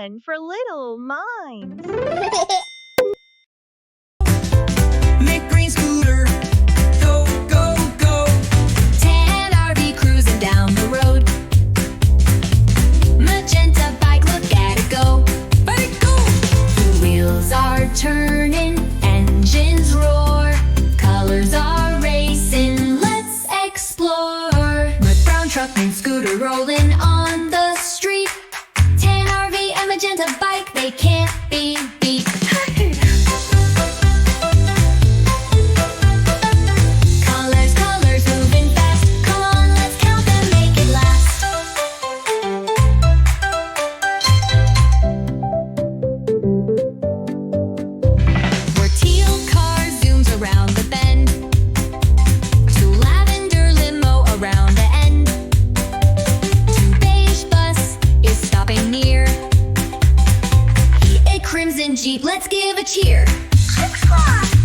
fun for little minds. Make green scooter, go, go, go. Tan RV cruising down the road. Magenta bike, look at it go. Bike go! The wheels are turning, engines roar. Colors are racing, let's explore. Red brown truck and scooter rolling on the street. Tan RV and magenta bike, they can't be beat. Colors, colors moving fast. Come on, let's count them, make it last. Where teal car zooms around the bend, to lavender limo around the end, to beige bus is stopping near. A crimson jeep, let's give a cheer.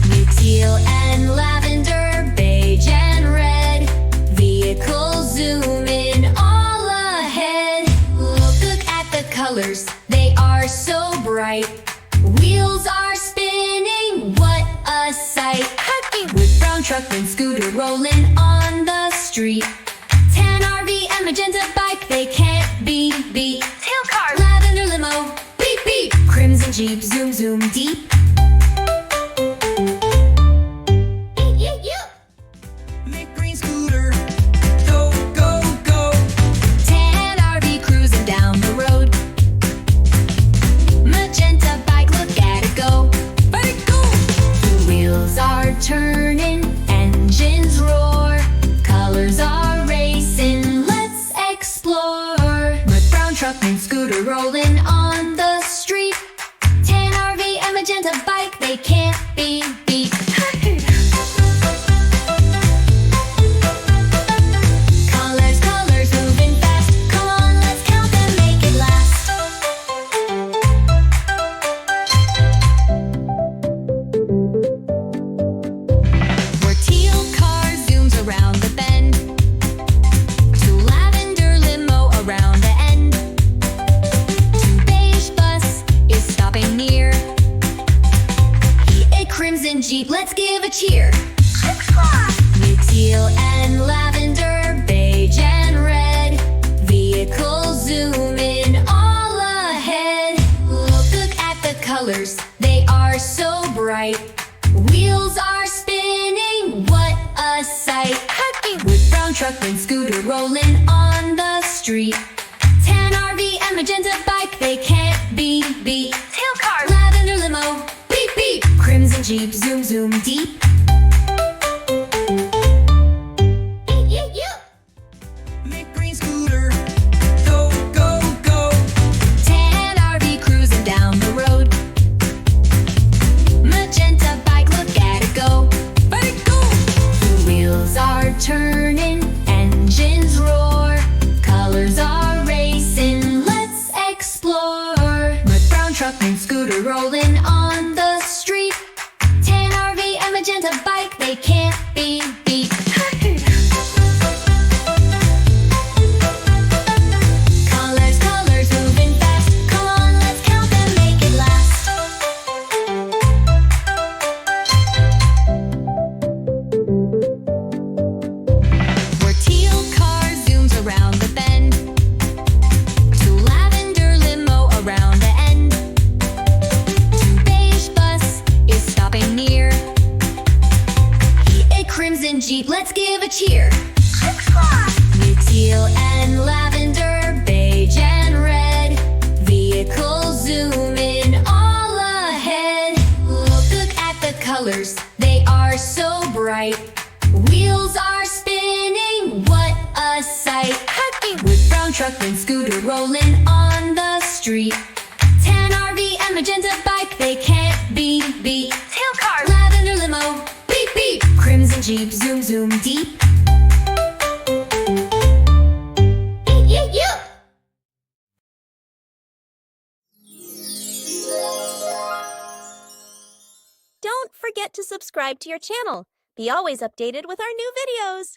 New teal and lavender, beige and red, vehicles zoom in all ahead. Look at the colors, they are so bright. Wheels are spinning, what a sight. With brown truck and scooter rolling on the street. Tan RV and magenta bike, they can't be beat. Teal car, lavender limo, beep beep. Crimson jeep, zoom zoom deep. Make green scooter, go, go, go. Tan RV cruising down the road. Magenta bike, look at it go. Bike go! The wheels are turning, engines roar. Colors are racing, let's explore. Red brown truck and scooter rolling on the street. Tan RV and magenta bike, they can't be beat. Colors, colors moving fast. Come on, let's count them, make it last. Where teal car zooms around the bend, to lavender limo around the end, to beige bus is stopping near. A crimson jeep, let's give a cheer. New teal and lavender, beige and red, vehicles zoom in all ahead. Look at the colors, they are so bright. Wheels are spinning, what a sight. With brown truck and scooter rolling on the street. Tan RV and magenta bike, they can't be beat. Teal car, lavender limo, beep beep. Crimson jeep, zoom zoom deep. Make green scooter, go, go, go. Tan RV cruising down the road. Magenta bike, look at it go. Bike go! The wheels are turning, engines roar. Colors are racing, let's explore. Red brown truck and scooter rolling on the street. Tan RV and magenta bike, they can't be beat. Colors, colors moving fast. Come on, let's count them, make it last. Where teal car zooms around the bend, to lavender limo around the end, to beige bus is stopping near. A crimson jeep, let's give a cheer. New teal and lavender, beige and red, vehicles zoom in all ahead. Look at the colors, they are so bright. Wheels are spinning, what a sight. With brown truck and scooter rolling on the street. Tan RV and magenta bike, they can't be beat. Teal car, lavender limo, beep beep. Crimson jeep, zoom zoom deep. Don't forget to subscribe to your channel. Be always updated with our new videos.